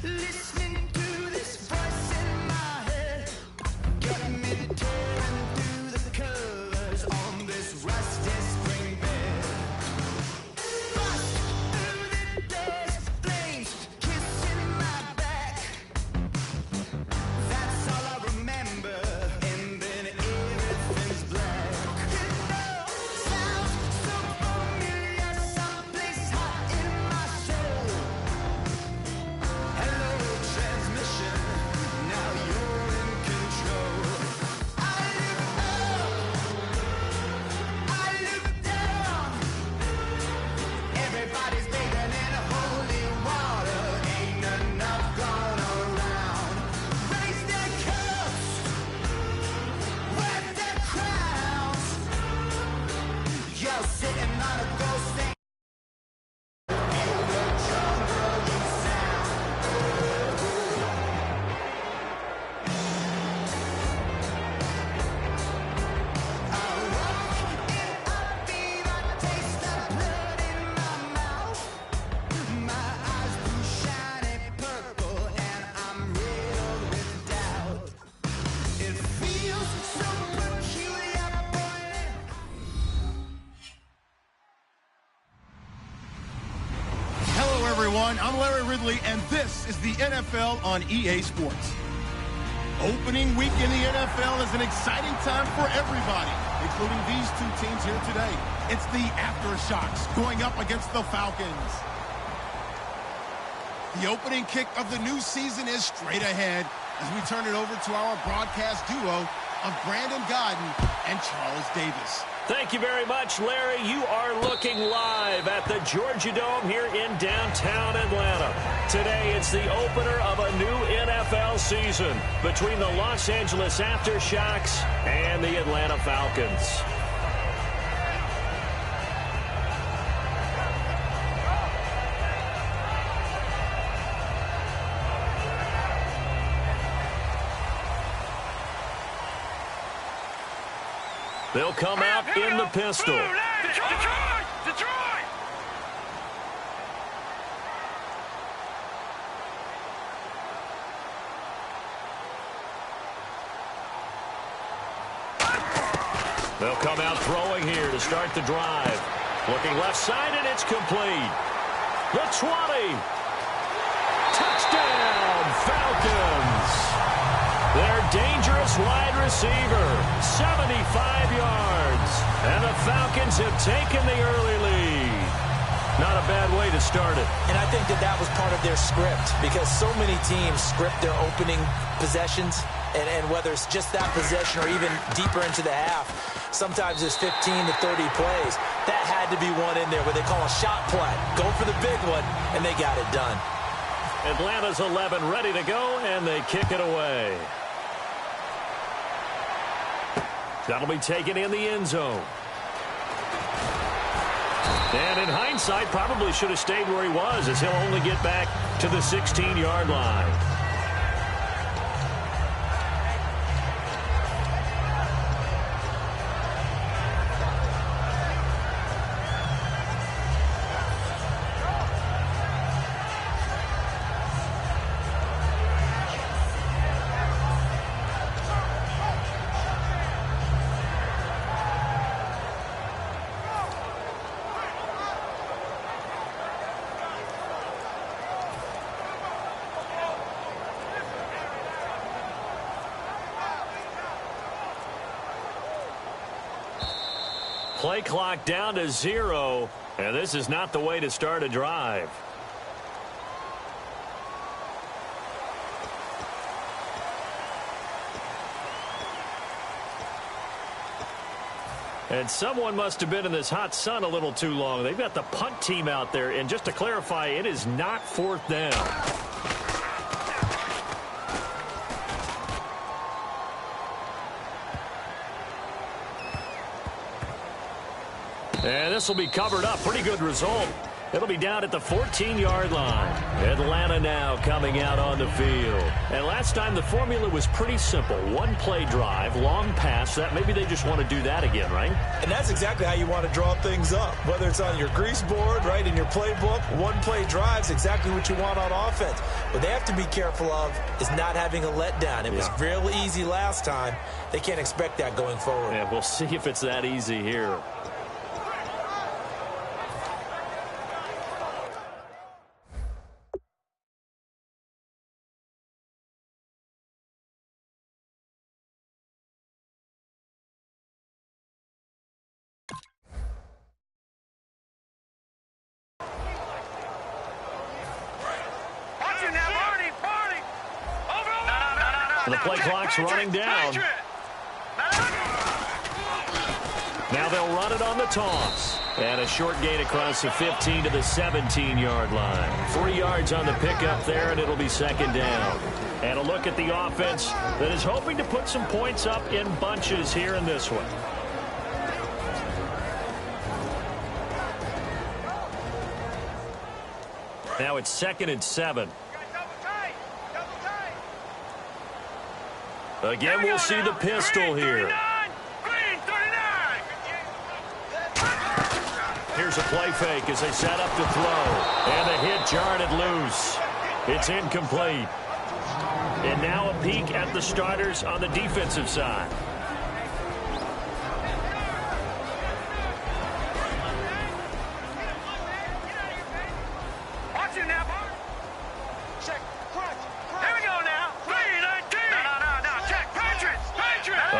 Listening to this voice in my head, got me tearing through the covers on this rusty spring bed. Bust through the day's flames, kissing my back. That's all I remember, and then everything's black. You know, sounds so familiar, someplace hot in my soul. Hello, transmission, now you're in control. I look up, I look down. Everybody's bathing in holy water, ain't enough gone around. Raise their cups, wear their crowns. You're sitting on a ghost thing. Feel the jungle sound. I walk in a fever, taste the blood in my mouth. My eyes blue shiny purple, and I'm riddled with doubt. It feels so peculiar, boy. Hello, everyone. I'm Larry Ridley, and this is the NFL on EA Sports. Opening week in the NFL is an exciting time for everybody, including these two teams here today. It's the Aftershocks going up against the Falcons. The opening kick of the new season is straight ahead as we turn it over to our broadcast duo of Brandon Gaudin and Charles Davis. Thank you very much, Larry. You are looking live at the Georgia Dome here in downtown Atlanta. Today, it's the opener of a new NFL season between the Los Angeles Aftershocks and the Atlanta Falcons. They'll come out in the pistol. Detroit! They'll come out throwing here to start the drive. Looking left side, and it's complete. The 20. Touchdown, Falcons. Their dangerous wide receiver, 75 yards. And the Falcons have taken the early lead. Not a bad way to start it. And I think that was part of their script, because so many teams script their opening possessions, and whether it's just that possession or even deeper into the half, sometimes it's 15 to 30 plays. That had to be one in there where they call a shot play. Go for the big one, and they got it done. Atlanta's 11 ready to go, and they kick it away. That'll be taken in the end zone. And in hindsight, probably should have stayed where he was, as he'll only get back to the 16-yard line. Play clock down to 0, and this is not the way to start a drive. And someone must have been in this hot sun a little too long. They've got the punt team out there, and just to clarify, it is not 4th down. And this will be covered up. Pretty good result. It'll be down at the 14-yard line. Atlanta now coming out on the field. And last time the formula was pretty simple. One-play drive, long pass. That maybe they just want to do that again, right? And that's exactly how you want to draw things up. Whether it's on your grease board, right, in your playbook, one-play drive's exactly what you want on offense. What they have to be careful of is not having a letdown. It was real easy last time. They can't expect that going forward. Yeah, we'll see if it's that easy here. The play clock's running down. Now they'll run it on the toss. And a short gain across the 15 to the 17-yard line. 3 yards on the pickup there, and it'll be second down. And a look at the offense that is hoping to put some points up in bunches here in this one. Now it's 2nd and 7. Again, we'll see the pistol here. Here's a play fake as they set up to throw. And the hit jarred it loose. It's incomplete. And now a peek at the starters on the defensive side.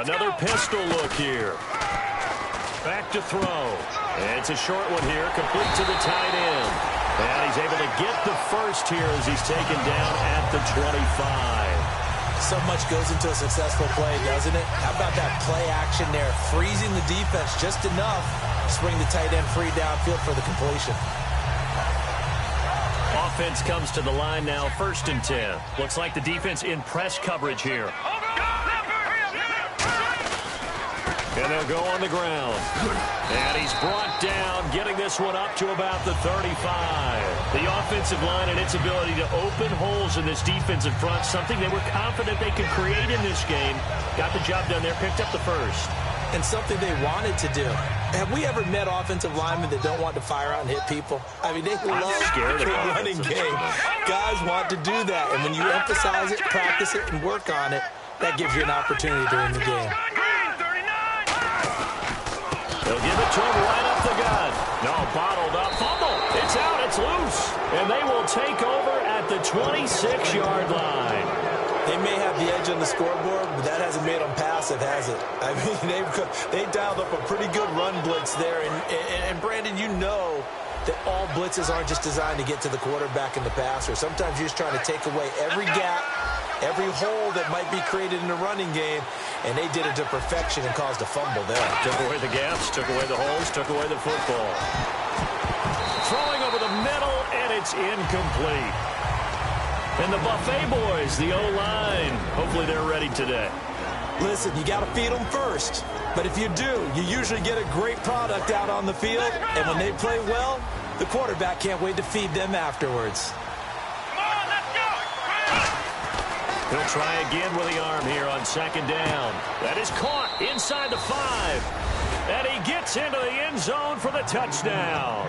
Another pistol look here. Back to throw. And it's a short one here, complete to the tight end. And he's able to get the first here as he's taken down at the 25. So much goes into a successful play, doesn't it? How about that play action there? Freezing the defense just enough to bring the tight end free downfield for the completion. Offense comes to the line now, 1st and 10. Looks like the defense in press coverage here. And they'll go on the ground. And he's brought down, getting this one up to about the 35. The offensive line and its ability to open holes in this defensive front, something they were confident they could create in this game. Got the job done there, picked up the first. And something they wanted to do. Have we ever met offensive linemen that don't want to fire out and hit people? I mean, they love the running game. Guys want to do that. And when you emphasize it, practice it, and work on it, that gives you an opportunity to win the game. They'll give it to him right up the gut. No, bottled up. Fumble. It's out. It's loose. And they will take over at the 26-yard line. They may have the edge on the scoreboard, but that hasn't made them passive, has it? I mean, they dialed up a pretty good run blitz there. And Brandon, you know that all blitzes aren't just designed to get to the quarterback and the passer. Sometimes you're just trying to take away every gap, every hole that might be created in the running game, and they did it to perfection and caused a fumble there. Took away the gaps, took away the holes, took away the football. Throwing over the middle, and it's incomplete. And the Buffet boys, the O-line, hopefully they're ready today. Listen, you got to feed them first. But if you do, you usually get a great product out on the field. And when they play well, the quarterback can't wait to feed them afterwards. He'll try again with the arm here on 2nd down. That is caught inside the 5. And he gets into the end zone for the touchdown.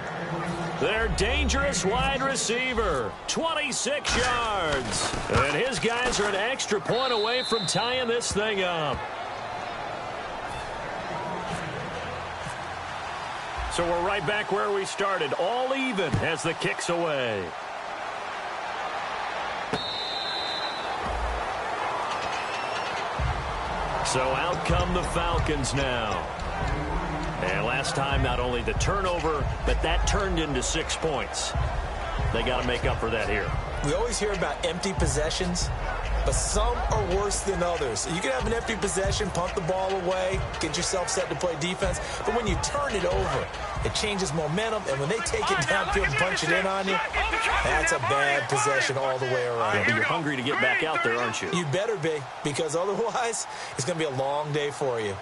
Their dangerous wide receiver, 26 yards. And his guys are an extra point away from tying this thing up. So we're right back where we started, all even as the kick's away. So out come the Falcons now. And last time, not only the turnover, but that turned into 6 points. They got to make up for that here. We always hear about empty possessions, but some are worse than others. You can have an empty possession, punt the ball away, get yourself set to play defense, but when you turn it over, it changes momentum, and when they take it downfield and punch it in on you, that's a bad possession all the way around. Yeah, but you're hungry to get back out there, aren't you? You better be, because otherwise, it's going to be a long day for you.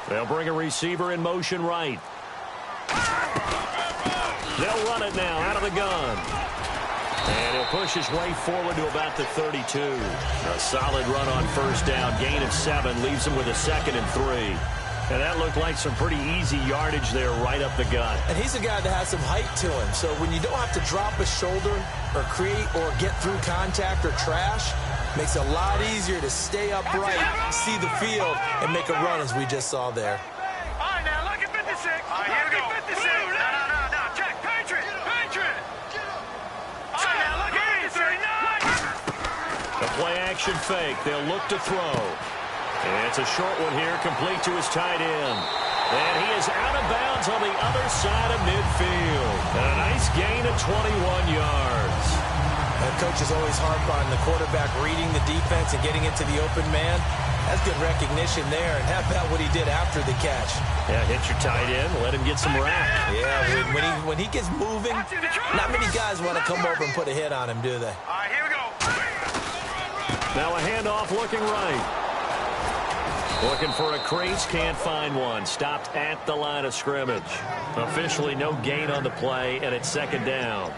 They'll bring a receiver in motion right. They'll run it now out of the gun. And he'll push his way forward to about the 32. A solid run on first down. Gain of 7 leaves him with a 2nd and 3. And that looked like some pretty easy yardage there right up the gut. And he's a guy that has some height to him. So when you don't have to drop a shoulder or create or get through contact or trash, makes it a lot easier to stay upright, see the field, and make a run as we just saw there. All right, now look at 56. All right, here we go. 56. No. Check. Patriot. All right, now look at 53. The play action fake. They'll look to throw. And it's a short one here, complete to his tight end. And he is out of bounds on the other side of midfield. And a nice gain of 21 yards. And coaches always harp on the quarterback reading the defense and getting into the open man. That's good recognition there. And how about what he did after the catch? Yeah, hit your tight end, let him get some rap. Yeah, when he gets moving, not many guys want to come over and put a hit on him, do they? All right, here we go. Now a handoff looking right. Looking for a crease, can't find one. Stopped at the line of scrimmage. Officially no gain on the play, and it's 2nd down.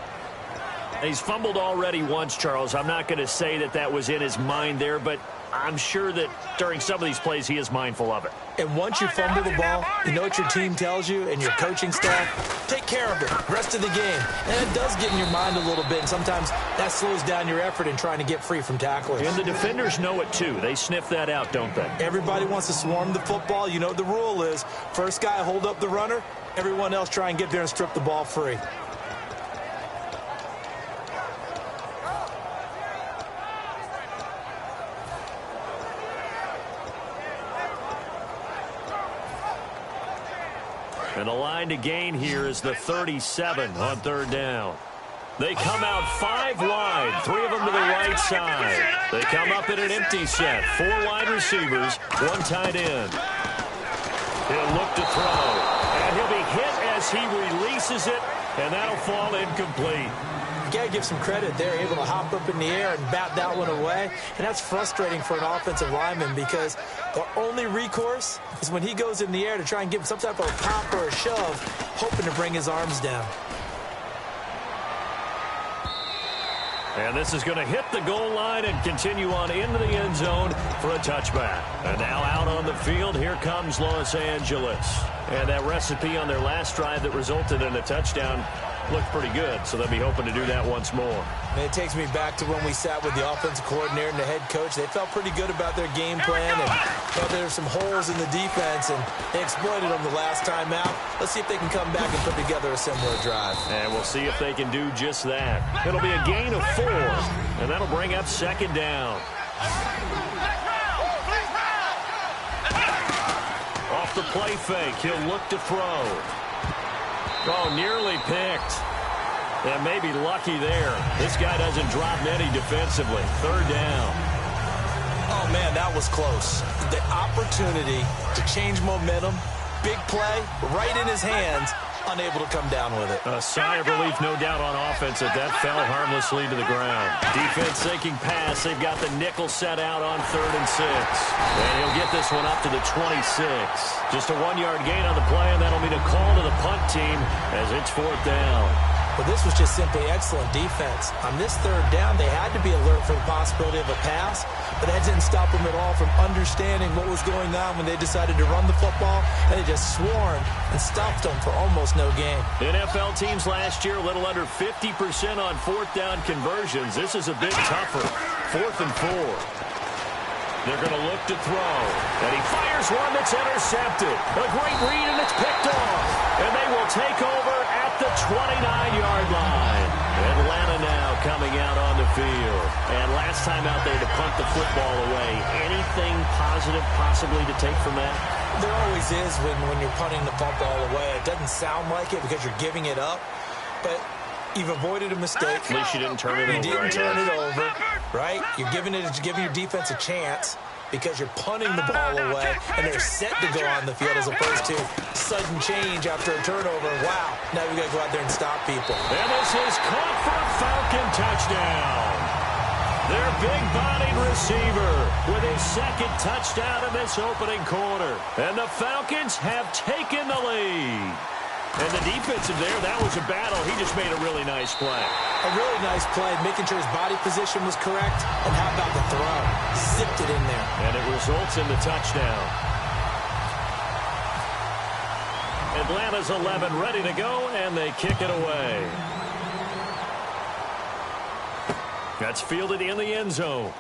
He's fumbled already once, Charles. I'm not going to say that was in his mind there, but I'm sure that during some of these plays he is mindful of it. And once you fumble the ball, you know what your team tells you and your coaching staff? Take care of it, rest of the game. And it does get in your mind a little bit, and sometimes that slows down your effort in trying to get free from tacklers. And the defenders know it too. They sniff that out, don't they? Everybody wants to swarm the football. You know what the rule is. First guy hold up the runner, everyone else try and get there and strip the ball free. And the line to gain here is the 37 on 3rd down. They come out 5 wide, 3 of them to the right side. They come up in an empty set, 4 wide receivers, 1 tight end. He'll look to throw, and he'll be hit as he releases it, and that'll fall incomplete. You got to give some credit. They're able to hop up in the air and bat that one away. And that's frustrating for an offensive lineman because the only recourse is when he goes in the air to try and give him some type of a pop or a shove, hoping to bring his arms down. And this is going to hit the goal line and continue on into the end zone for a touchback. And now out on the field, here comes Los Angeles. And that recipe on their last drive that resulted in a touchdown looked pretty good, so they'll be hoping to do that once more. And it takes me back to when we sat with the offensive coordinator and the head coach. They felt pretty good about their game plan and felt there were some holes in the defense, and they exploited them the last time out. Let's see if they can come back and put together a similar drive. And we'll see if they can do just that. It'll be a gain of 4, and that'll bring up 2nd down. Off the play fake, he'll look to throw. Oh, nearly picked. And maybe lucky there. This guy doesn't drop many defensively. 3rd down. Oh, man, that was close. The opportunity to change momentum, big play, right in his hands, unable to come down with it. A sigh of relief, no doubt, on offense that fell harmlessly to the ground. Defense sinking pass. They've got the nickel set out on 3rd and 6. And he'll get this one up to the 26. Just a 1-yard gain on the play, and that'll mean a call to the punt team as it's 4th down. But this was just simply excellent defense. On this 3rd down, they had to be alert for the possibility of a pass, but that didn't stop them at all from understanding what was going on when they decided to run the football, and they just swarmed and stuffed them for almost no gain. NFL teams last year a little under 50% on 4th down conversions. This is a bit tougher. 4th and 4. They're going to look to throw. And he fires one that's intercepted. A great read, and it's picked off. And they will take over at the 29-yard line. Atlanta now coming out on the field. And last time out, they had to punt the football away. Anything positive possibly to take from that? There always is when you're punting the football away. It doesn't sound like it because you're giving it up. But you've avoided a mistake. At least you didn't turn it over. You didn't turn it over, right? You're giving your defense a chance because you're punting the ball away, and they're set to go on the field as opposed to sudden change after a turnover. Wow, now we got to go out there and stop people. And this is caught for a Falcon touchdown. Their big-bodied receiver with his 2nd touchdown in this opening quarter. And the Falcons have taken the lead. And the defensive there, that was a battle. He just made a really nice play. A really nice play, making sure his body position was correct. And how about the throw? Zipped it in there. And it results in the touchdown. Atlanta's 11 ready to go, and they kick it away. That's fielded in the end zone.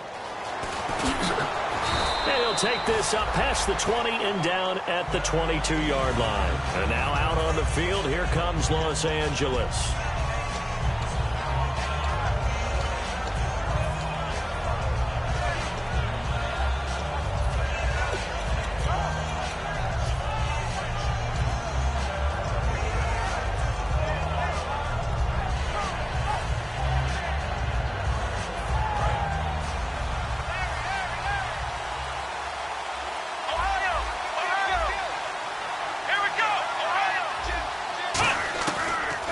And he'll take this up past the 20 and down at the 22-yard line. And now out on the field, here comes Los Angeles.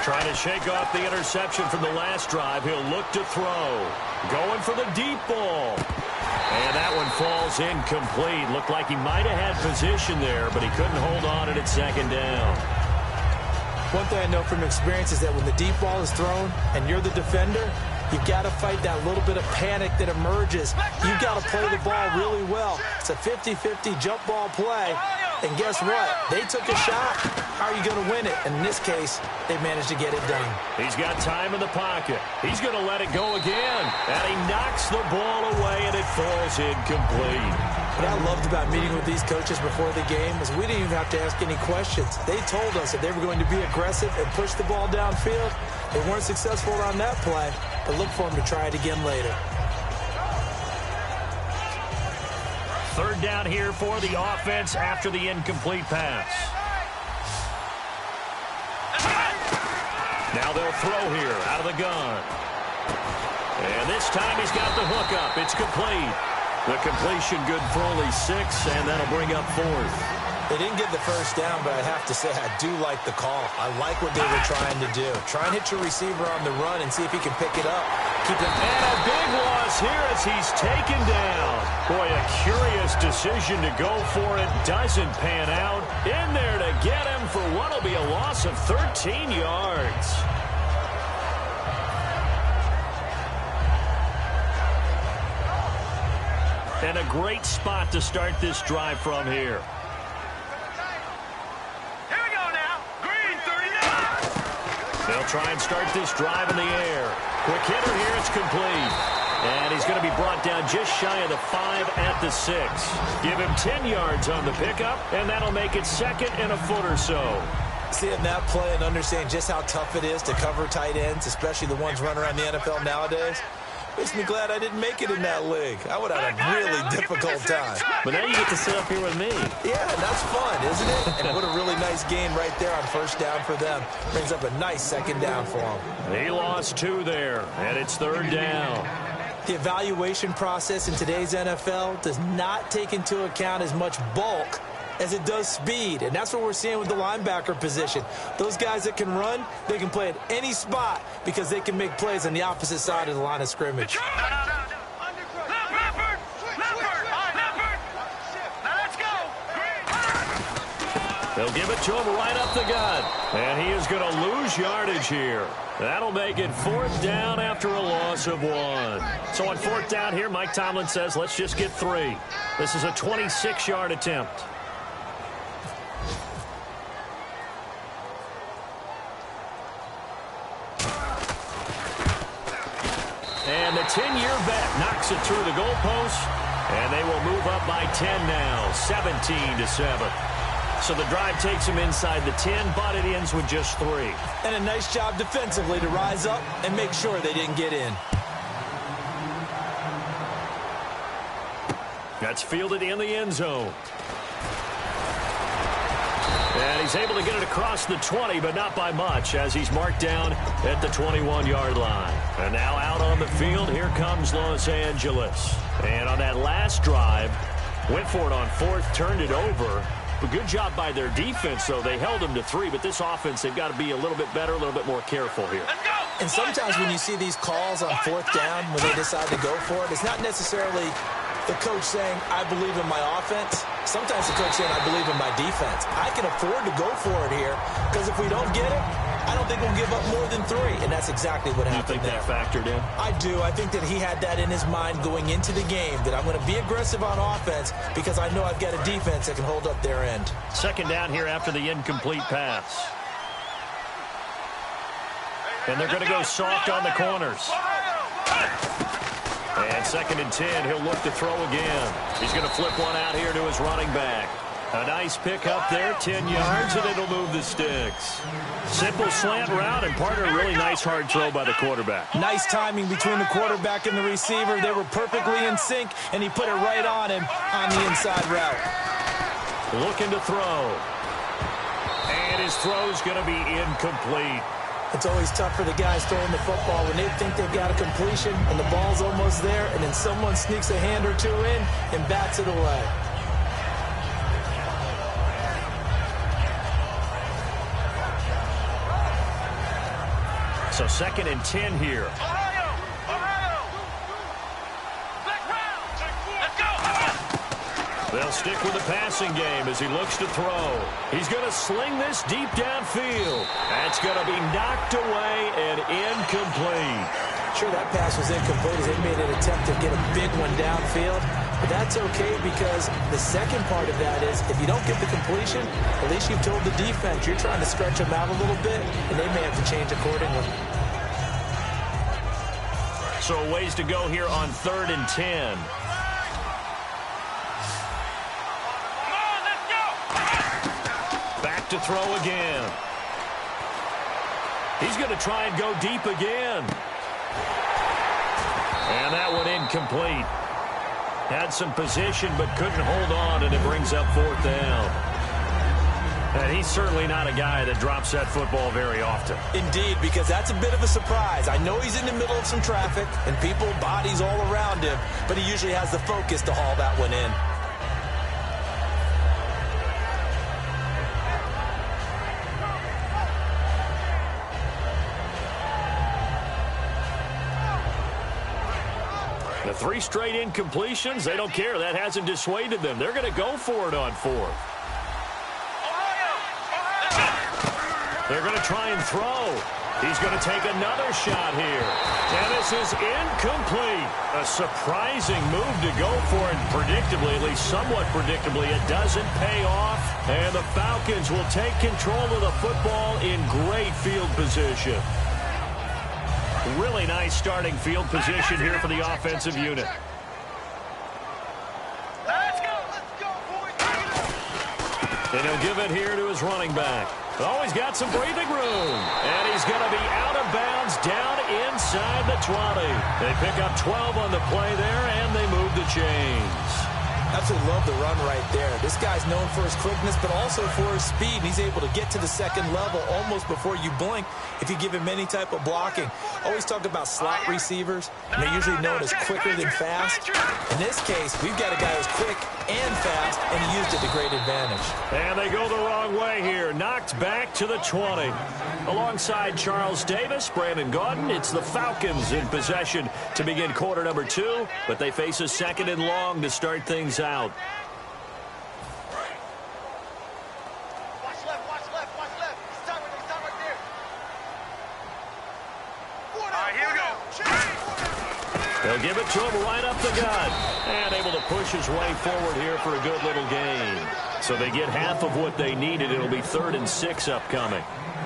Trying to shake off the interception from the last drive. He'll look to throw. Going for the deep ball. And that one falls incomplete. Looked like he might have had position there, but he couldn't hold on at second down. One thing I know from experience is that when the deep ball is thrown and you're the defender, you've got to fight that little bit of panic that emerges. You've got to play the ball really well. It's a 50-50 jump ball play. And guess what? They took a shot. How are you going to win it? And in this case, they managed to get it done. He's got time in the pocket. He's going to let it go again. And he knocks the ball away, and it falls incomplete. What I loved about meeting with these coaches before the game was we didn't even have to ask any questions. They told us that they were going to be aggressive and push the ball downfield. They weren't successful on that play, but look for them to try it again later. Third down here for the offense after the incomplete pass. Now they'll throw here out of the gun. And this time he's got the hook up. It's complete. The completion good for only 6, and that'll bring up 4th. They didn't get the first down, but I have to say I do like the call. I like what they were trying to do. Try and hit your receiver on the run and see if he can pick it up. Keep it. And a big loss here as he's taken down. Boy, a curious decision to go for it. Doesn't pan out. In there to get him for what will be a loss of 13 yards. And a great spot to start this drive from here. They'll try and start this drive in the air. Quick hitter here, it's complete. And he's going to be brought down just shy of the 5 at the 6. Give him 10 yards on the pickup, and that'll make it 2nd and a foot or so. Seeing that play and understanding just how tough it is to cover tight ends, especially the ones running around the NFL nowadays, makes me glad I didn't make it in that league. I would have had a really difficult time. But now you get to sit up here with me. Yeah, that's fun, isn't it? And what a really nice gain right there on first down for them. Brings up a nice second down for them. He lost 2 there, and it's 3rd down. The evaluation process in today's NFL does not take into account as much bulk as it does speed, and that's what we're seeing with the linebacker position. Those guys that can run, they can play at any spot because they can make plays on the opposite side of the line of scrimmage. They'll give it to him right up the gut, and he is going to lose yardage here. That'll make it 4th down after a loss of 1. So on 4th down here, Mike Tomlin says, let's just get 3. This is a 26-yard attempt. And the 10-year vet knocks it through the goalpost, and they will move up by 10 now, 17-7. So the drive takes him inside the 10, but it ends with just 3. And a nice job defensively to rise up and make sure they didn't get in. That's fielded in the end zone. And he's able to get it across the 20, but not by much, as he's marked down at the 21-yard line. And now out on the field, here comes Los Angeles. And on that last drive, went for it on 4th, turned it over. A good job by their defense, though. They held them to 3, but this offense, they've got to be a little bit better, a little bit more careful here. And sometimes when you see these calls on 4th down, when they decide to go for it, it's not necessarily The coach saying, I believe in my offense. Sometimes the coach saying, I believe in my defense. I can afford to go for it here because if we don't get it, I don't think we'll give up more than 3. And that's exactly what happened there. You think that factored in? I do. I think that he had that in his mind going into the game, that I'm going to be aggressive on offense because I know I've got a defense that can hold up their end. Second down here after the incomplete pass. And they're going to go soft on the corners. And 2nd and 10, he'll look to throw again. He's going to flip one out here to his running back. A nice pick up there, 10 yards, and it'll move the sticks. Simple slant route, and part of a really nice hard throw by the quarterback. Nice timing between the quarterback and the receiver. They were perfectly in sync, and he put it right on him on the inside route. Looking to throw. And his throw's going to be incomplete. It's always tough for the guys throwing the football when they think they've got a completion and the ball's almost there, and then someone sneaks a hand or 2 in and bats it away. So 2nd and 10 here. They'll stick with the passing game as he looks to throw. He's going to sling this deep downfield. That's going to be knocked away and incomplete. Sure, that pass was incomplete as they made an attempt to get a big one downfield. But that's okay because the second part of that is if you don't get the completion, at least you've told the defense you're trying to stretch them out a little bit, and they may have to change accordingly. So a ways to go here on 3rd and 10. Back to throw again. He's going to try and go deep again. And that one incomplete. Had some position but couldn't hold on, and it brings up 4th down. And he's certainly not a guy that drops that football very often. Indeed, because that's a bit of a surprise. I know he's in the middle of some traffic and people, bodies all around him, but he usually has the focus to haul that one in. The 3 straight incompletions, they don't care. That hasn't dissuaded them. They're going to go for it on 4th. They're going to try and throw. He's going to take another shot here. And this is incomplete. A surprising move to go for it predictably, at least somewhat predictably. It doesn't pay off. And the Falcons will take control of the football in great field position. Really nice starting field position here for the offensive unit. Let's go, boys. And he'll give it here to his running back. Oh, he's got some breathing room. And he's going to be out of bounds down inside the 20. They pick up 12 on the play there, and they move the chains. Absolutely love the run right there. This guy's known for his quickness, but also for his speed. And he's able to get to the second level almost before you blink if you give him any type of blocking. Always talk about slot receivers, and they're usually known as quicker than fast. In this case, we've got a guy who's quick and fast, and he used it to great advantage. And they go the wrong way here. Knocked back to the 20. Alongside Charles Davis, Brandon Gaudin, it's the Falcons in possession to begin quarter number 2, but they face a 2nd and long to start things out. Watch left. Stop right there. All right, here we go. They'll give it to him right up the gut. And able to push his way forward here for a good little gain. So they get half of what they needed. It'll be 3rd and 6 upcoming.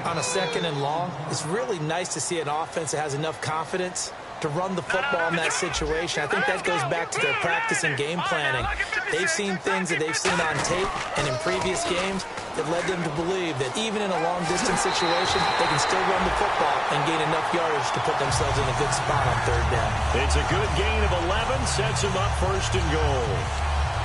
On a 2nd and long, it's really nice to see an offense that has enough confidence to run the football in that situation. I think that goes back to their practice and game planning. They've seen things that they've seen on tape and in previous games that led them to believe that even in a long-distance situation, they can still run the football and gain enough yardage to put themselves in a good spot on 3rd down. It's a good gain of 11, sets him up 1st and goal.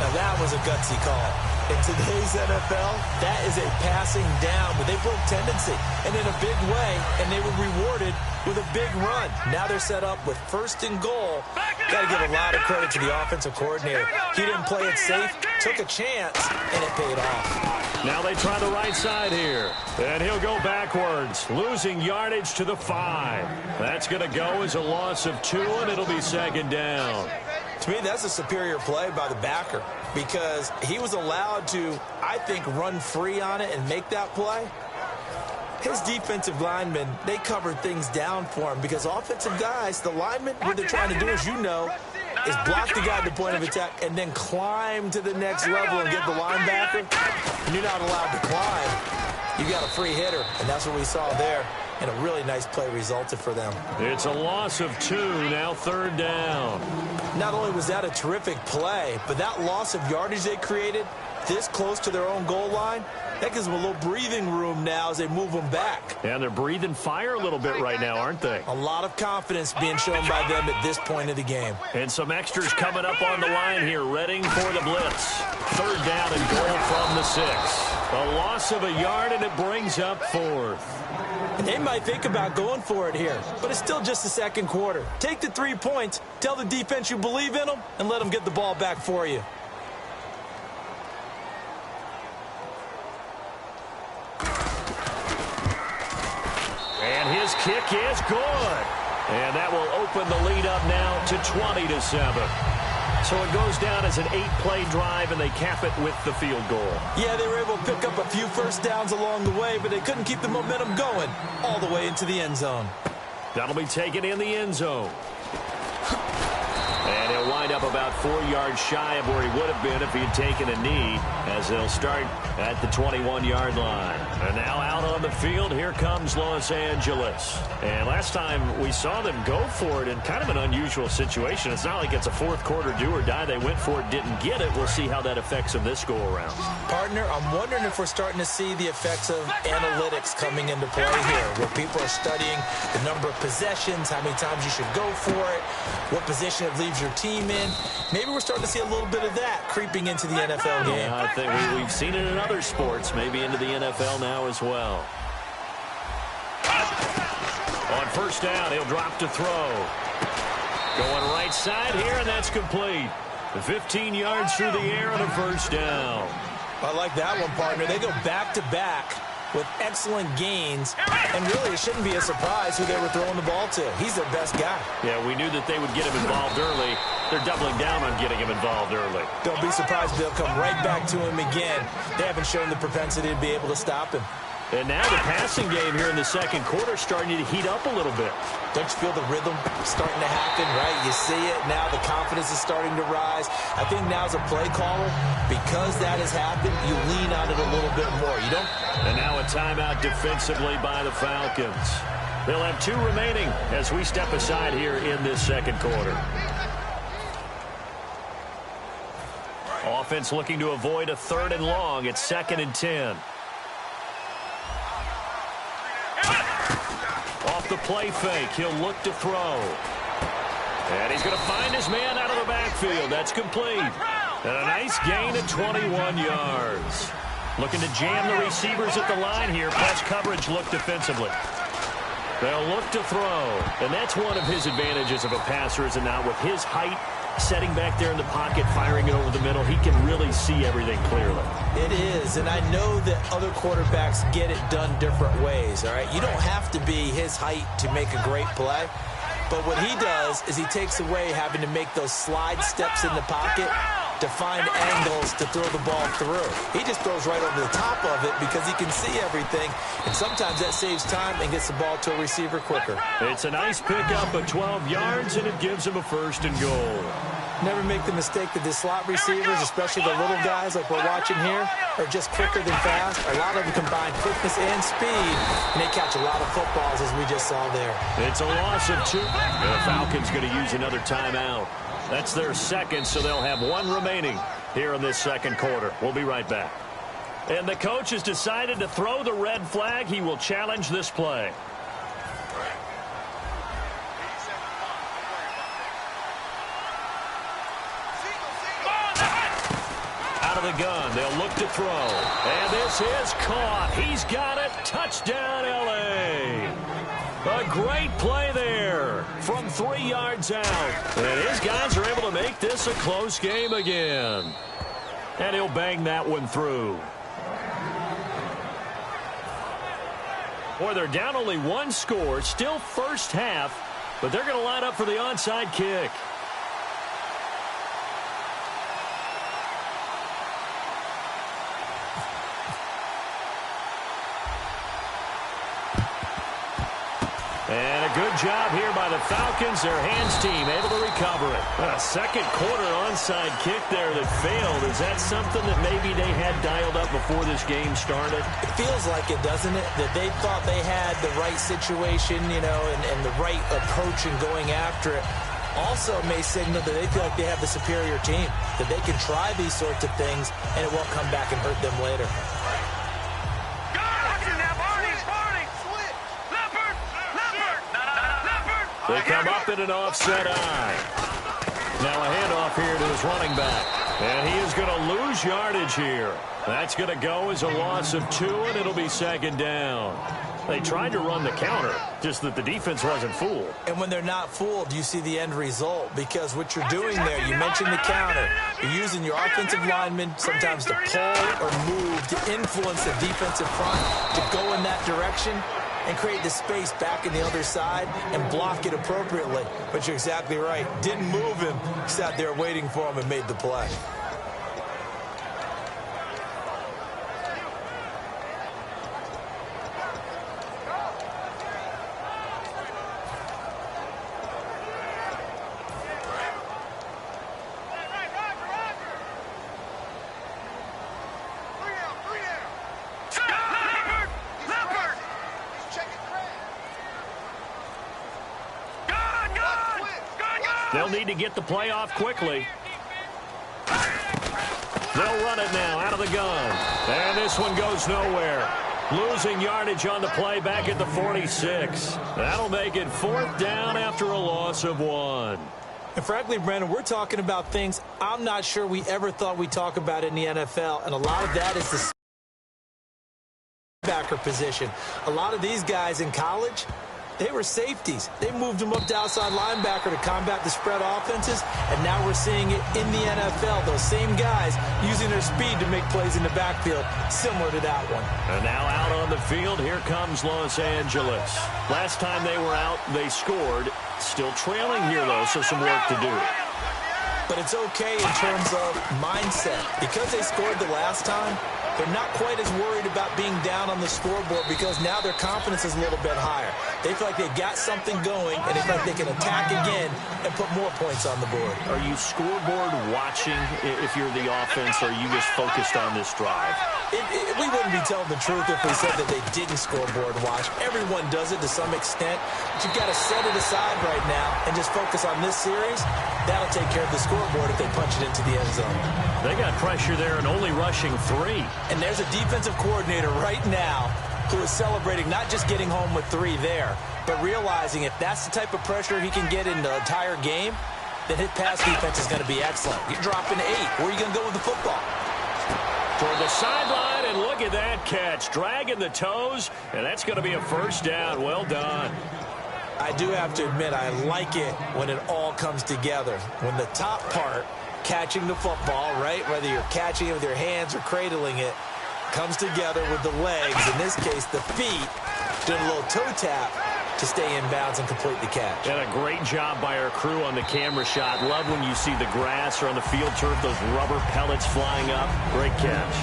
Now that was a gutsy call. In today's NFL, that is a passing down, but they broke tendency and in a big way, and they were rewarded with a big run. Now they're set up with 1st and goal. Got to give a lot of credit to the offensive coordinator. He didn't play it safe, took a chance, and it paid off. Now they try the right side here, and he'll go backwards, losing yardage to the 5. That's going to go as a loss of 2, and it'll be 2nd down. To me, that's a superior play by the backer because he was allowed to, I think, run free on it and make that play. His defensive linemen, they covered things down for him because offensive guys, the linemen, what they're trying to do, as you know, is block the guy at the point of attack and then climb to the next level and get the linebacker. And you're not allowed to climb. You got a free hitter, and that's what we saw there. And a really nice play resulted for them. It's a loss of 2, now 3rd down. Not only was that a terrific play, but that loss of yardage they created this close to their own goal line, that gives them a little breathing room now as they move them back. And they're breathing fire a little bit right now, aren't they? A lot of confidence being shown by them at this point of the game. And some extras coming up on the line here, readying for the blitz. 3rd down and goal from the 6. A loss of a yard, and it brings up 4th. And they might think about going for it here, but it's still just the second quarter. Take the 3 points, tell the defense you believe in them, and let them get the ball back for you. And his kick is good. And that will open the lead up now to 20-7. So it goes down as an 8-play drive, and they cap it with the field goal. Yeah, they were able to pick up a few first downs along the way, but they couldn't keep the momentum going all the way into the end zone. That'll be taken in the end zone. And he'll wind up about 4 yards shy of where he would have been if he had taken a knee, as they'll start at the 21-yard line. And now out on the field, here comes Los Angeles. And last time we saw them go for it in kind of an unusual situation. It's not like it's a fourth quarter do or die. They went for it, didn't get it. We'll see how that affects them this go-around. Partner, I'm wondering if we're starting to see the effects of analytics coming into play here, where people are studying the number of possessions, how many times you should go for it, what position it leaves your team in. Maybe we're starting to see a little bit of that creeping into the NFL game. Yeah, I think we've seen it in other sports, maybe into the NFL now as well. On 1st down, he'll drop to throw. Going right side here, and that's complete. 15 yards through the air on a 1st down. I like that one, partner. They go back-to-back with excellent gains, and really it shouldn't be a surprise who they were throwing the ball to. He's their best guy. Yeah, we knew that they would get him involved early. They're doubling down on getting him involved early. Don't be surprised if they'll come right back to him again. They haven't shown the propensity to be able to stop him. And now the passing game here in the second quarter starting to heat up a little bit. Don't you feel the rhythm starting to happen, right? You see it now. The confidence is starting to rise. I think now as a play caller, because that has happened, you lean on it a little bit more. You don't. And now a timeout defensively by the Falcons. They'll have 2 remaining as we step aside here in this second quarter. Offense looking to avoid a 3rd and long. It's 2nd and 10. Off the play fake, he'll look to throw. And he's going to find his man out of the backfield. That's complete. And a nice gain of 21 yards. Looking to jam the receivers at the line here. Press coverage look defensively. They'll look to throw. And that's one of his advantages of a passer, is it not? With his height, setting back there in the pocket, firing it over the middle, he can really see everything clearly. It is, and I know that other quarterbacks get it done different ways, all right? You don't have to be his height to make a great play, but what he does is he takes away having to make those slide steps in the pocket to find angles to throw the ball through. He just throws right over the top of it because he can see everything, and sometimes that saves time and gets the ball to a receiver quicker. It's a nice pickup of 12 yards, and it gives him a 1st and goal. Never make the mistake that the slot receivers, especially the little guys like we're watching here, are just quicker than fast. A lot of them combine quickness and speed, and they catch a lot of footballs, as we just saw there. It's a loss of 2. The Falcons going to use another timeout. That's their 2nd, so they'll have 1 remaining here in this second quarter. We'll be right back. And the coach has decided to throw the red flag. He will challenge this play. Out of the gun, they'll look to throw. And this is caught. He's got it. Touchdown, L.A. A great play there from 3 yards out. And his guys are able to make this a close game again. And he'll bang that one through. Boy, they're down only 1 score. Still first half. But they're going to line up for the onside kick. good job here by the Falcons. Their hands team able to recover it. A second quarter onside kick there that failed. Is that something that maybe they had dialed up before this game started? It feels like it, doesn't it? That they thought they had the right situation, and the right approach in going after it. Also may signal that they feel like they have the superior team, that they can try these sorts of things, and it won't come back and hurt them later. They come up in an offset eye. Now a handoff here to his running back. And he is going to lose yardage here. That's going to go as a loss of 2, and it'll be second down. They tried to run the counter, just that the defense wasn't fooled. And when they're not fooled, you see the end result, because what you're doing there, you mentioned the counter. You're using your offensive linemen sometimes to pull or move to influence the defensive front to go in that direction and create the space back in the other side and block it appropriately. But you're exactly right. Didn't move him. Sat there waiting for him and made the play. They'll need to get the play off quickly. They'll run it now out of the gun. And this one goes nowhere. Losing yardage on the play back at the 46. That'll make it 4th down after a loss of 1. And frankly, Brandon, we're talking about things I'm not sure we ever thought we'd talk about in the NFL. And a lot of that is the backer position. A lot of these guys in college, they were safeties. They moved them up to outside linebacker to combat the spread offenses, and now we're seeing it in the NFL. Those same guys using their speed to make plays in the backfield, similar to that one. And now out on the field, here comes Los Angeles. Last time they were out, they scored. Still trailing here, though, so some work to do. But it's okay in terms of mindset. Because they scored the last time, they're not quite as worried about being down on the scoreboard, because now their confidence is a little bit higher. They feel like they've got something going, and they feel like they can attack again and put more points on the board. Are you scoreboard watching if you're the offense, or are you just focused on this drive? We wouldn't be telling the truth if we said that they didn't scoreboard watch. Everyone does it to some extent. But you've got to set it aside right now and just focus on this series. That'll take care of the scoreboard if they punch it into the end zone. They got pressure there and only rushing 3. And there's a defensive coordinator right now who is celebrating not just getting home with 3 there, but realizing if that's the type of pressure he can get in the entire game, then his pass defense is going to be excellent. You're dropping 8. Where are you going to go with the football? Toward the sideline, and look at that catch. Dragging the toes, and that's going to be a 1st down. Well done. I do have to admit, I like it when it all comes together. When the top part, catching the football, right, whether you're catching it with your hands or cradling it, comes together with the legs, in this case the feet, doing a little toe tap to stay in bounds and complete the catch. And a great job by our crew on the camera shot. Love when you see the grass or on the field turf, those rubber pellets flying up. Great catch.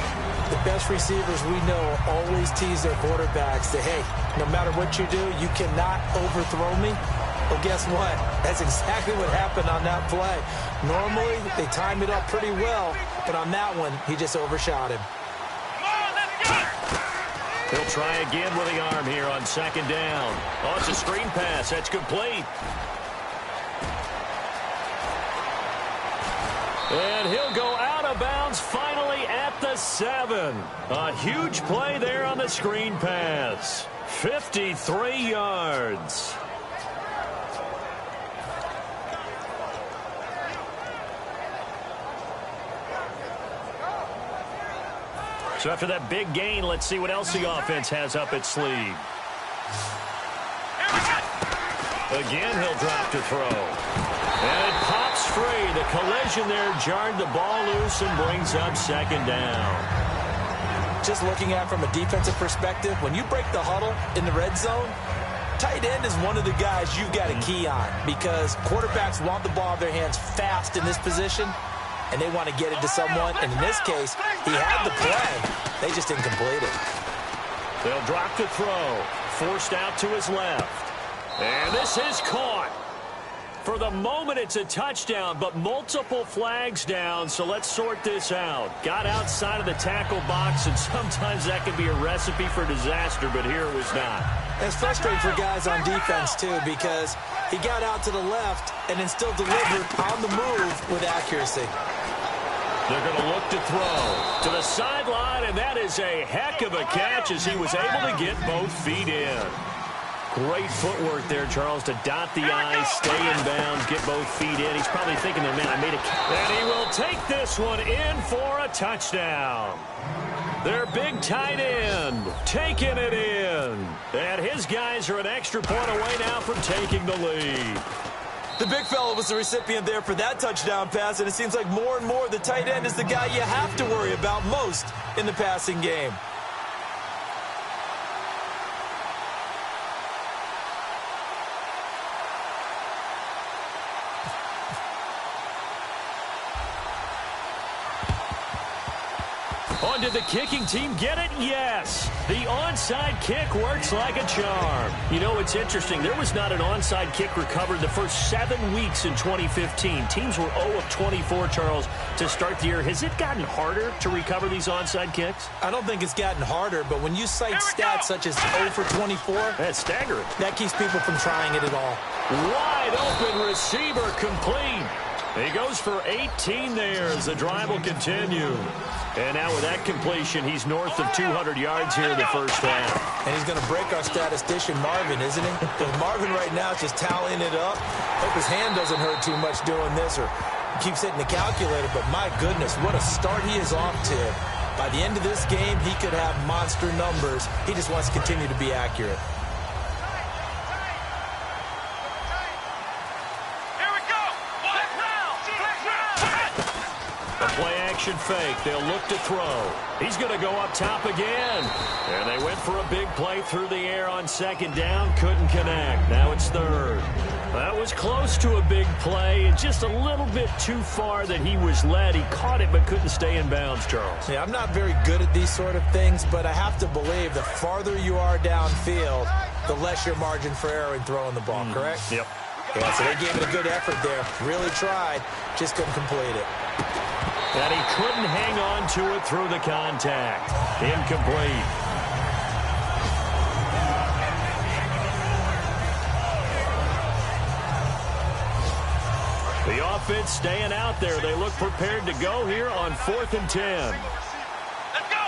The best receivers we know always tease their quarterbacks that, hey, no matter what you do, you cannot overthrow me. Well, guess what? That's exactly what happened on that play. Normally, they time it up pretty well, but on that one, he just overshot him. He'll try again with the arm here on 2nd down. Oh, it's a screen pass. That's complete. And he'll go out of bounds finally at the 7. A huge play there on the screen pass. 53 yards. So after that big gain, let's see what else the offense has up its sleeve. Again, he'll drop to throw. And it pops free. The collision there jarred the ball loose and brings up 2nd down. Just looking at it from a defensive perspective, when you break the huddle in the red zone, tight end is one of the guys you've got a key on, because quarterbacks want the ball in their hands fast in this position, and they want to get it to someone. And in this case, he had the play. They just didn't complete it. They'll drop to throw. Forced out to his left. And this is caught. For the moment, it's a touchdown, but multiple flags down, so let's sort this out. Got outside of the tackle box, and sometimes that can be a recipe for disaster, but here it was not. It's frustrating for guys on defense, too, because he got out to the left and then still delivered on the move with accuracy. They're going to look to throw to the sideline, and that is a heck of a catch as he was able to get both feet in. Great footwork there, Charles, to dot the I, stay in bounds, get both feet in. He's probably thinking, man, I made a catch. And he will take this one in for a touchdown. Their big tight end taking it in. And his guys are an extra point away now from taking the lead. The big fella was the recipient there for that touchdown pass, and it seems like more and more the tight end is the guy you have to worry about most in the passing game. On did the kicking team get it? Yes. The onside kick works like a charm. You know, it's interesting. There was not an onside kick recovered the first 7 weeks in 2015. Teams were 0 of 24, Charles, to start the year. Has it gotten harder to recover these onside kicks? I don't think it's gotten harder, but when you cite stats such as 0 for 24, that's staggering. That keeps people from trying it at all. Wide open receiver complete. He goes for 18 there as the drive will continue. And now with that completion, he's north of 200 yards here in the first half. And he's going to break our statistician, Marvin, isn't he? Because Marvin right now is just tallying it up. Hope his hand doesn't hurt too much doing this or keeps hitting the calculator. But my goodness, what a start he is off to. By the end of this game, he could have monster numbers. He just wants to continue to be accurate. Play-action fake. They'll look to throw. He's going to go up top again. And they went for a big play through the air on second down. Couldn't connect. Now it's third. That was close to a big play. And just a little bit too far that he was led. He caught it but couldn't stay in bounds, Charles. Yeah, I'm not very good at these sort of things, but I have to believe the farther you are downfield, the less your margin for error in throwing the ball, correct? Yep. Yeah, so they gave it a good effort there. Really tried. Just couldn't complete it. And he couldn't hang on to it through the contact. Incomplete. The offense staying out there. They look prepared to go here on 4th and 10. Let's go!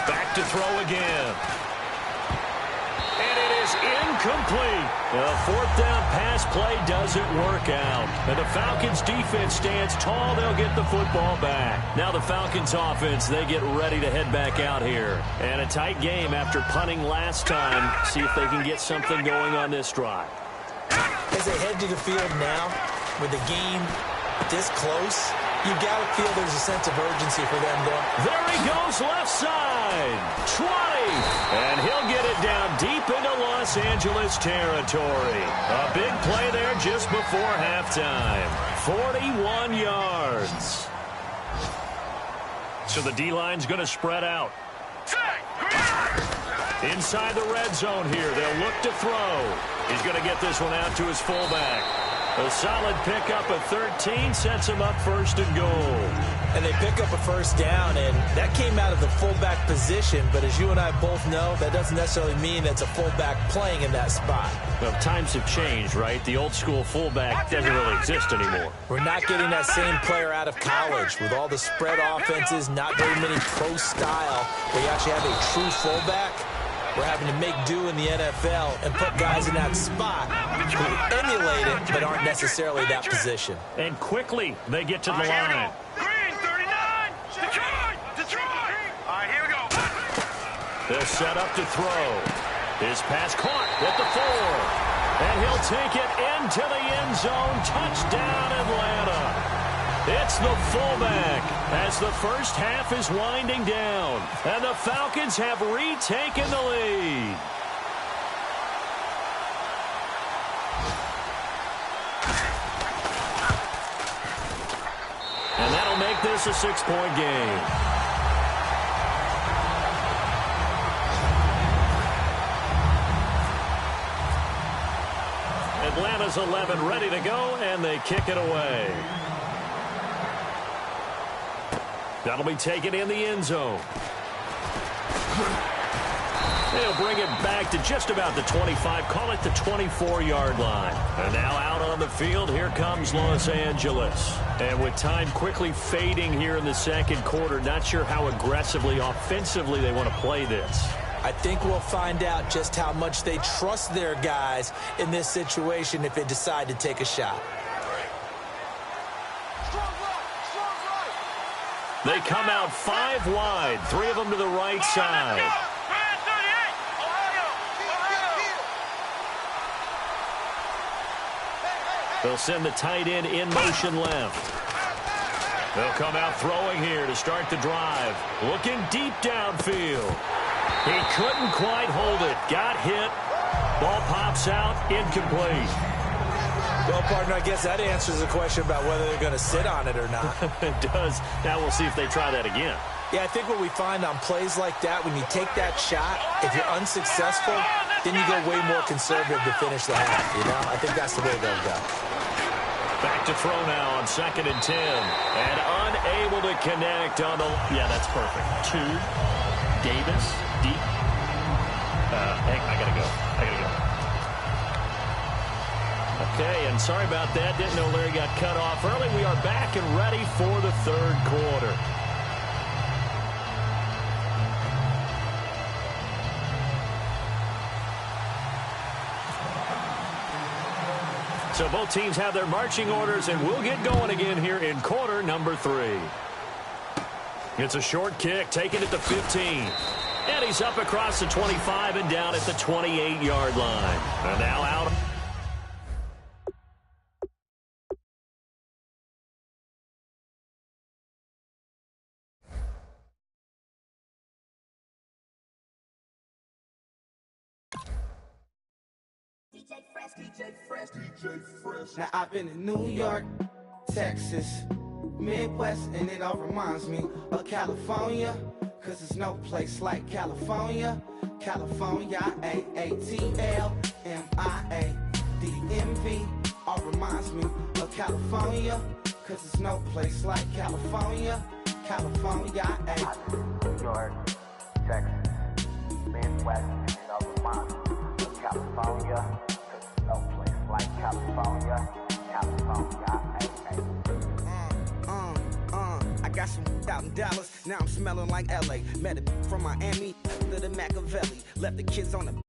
Back to throw again. And it is incomplete. The 4th down pass play doesn't work out. And the Falcons defense stands tall. They'll get the football back. Now the Falcons offense, they get ready to head back out here. And a tight game after punting last time. See if they can get something going on this drive. As they head to the field now, with the game this close, you've got to feel there's a sense of urgency for them there. There he goes left side. 20. And he'll get it down deep into Los Angeles territory. A big play there just before halftime. 41 yards. So the D-line's going to spread out. Inside the red zone here. They'll look to throw. He's going to get this one out to his fullback. A solid pickup at 13 sets him up 1st and goal. And they pick up a first down, and that came out of the fullback position. But as you and I both know, that doesn't necessarily mean that's a fullback playing in that spot. Well, times have changed, right? The old school fullback doesn't really exist anymore. We're not getting that same player out of college. With all the spread offenses, not very many pro style, where you actually have a true fullback. We're having to make do in the NFL and put guys in that spot who emulate it but aren't necessarily that position. And quickly, they get to the line. Green, 39! Detroit! All right, here we go. They're set up to throw. His pass caught at the 4. And he'll take it into the end zone. Touchdown, Atlanta. It's the fullback as the first half is winding down. And the Falcons have retaken the lead. And that'll make this a 6-point game. Atlanta's 11 ready to go, and they kick it away. That'll be taken in the end zone. They'll bring it back to just about the 25, call it the 24-yard line. And now out on the field, here comes Los Angeles. And with time quickly fading here in the second quarter, not sure how aggressively, offensively they want to play this. I think we'll find out just how much they trust their guys in this situation if they decide to take a shot. They come out 5 wide, 3 of them to the right side. They'll send the tight end in motion left. They'll come out throwing here to start the drive. Looking deep downfield. He couldn't quite hold it. Got hit. Ball pops out. Incomplete. Well, partner, I guess that answers the question about whether they're going to sit on it or not. It does. Now we'll see if they try that again. Yeah, I think what we find on plays like that, when you take that shot, if you're unsuccessful, then you go way more conservative to finish the half, you know? I think that's the way they'll go. Back to throw now on 2nd and 10. And unable to connect on the... Yeah, that's perfect. 2. Davis. Deep. Hey, I got to go. Okay, and sorry about that. Didn't know Larry got cut off early. We are back and ready for the third quarter. So both teams have their marching orders, and we'll get going again here in quarter number 3. It's a short kick, taking it to 15. And he's up across the 25 and down at the 28-yard line. And now out. Now I've been in New York, Texas, Midwest, and it all reminds me of California, cause there's no place like California. California, A-A-T-L-M-I-A-D-M-V, all reminds me of California, cause there's no place like California. California, New York, Texas, Midwest, and it all reminds me of California, cause there's no place like California. California, I got some out in Dallas, now I'm smelling like LA. Met it from Miami to the Machiavelli. Left the kids on the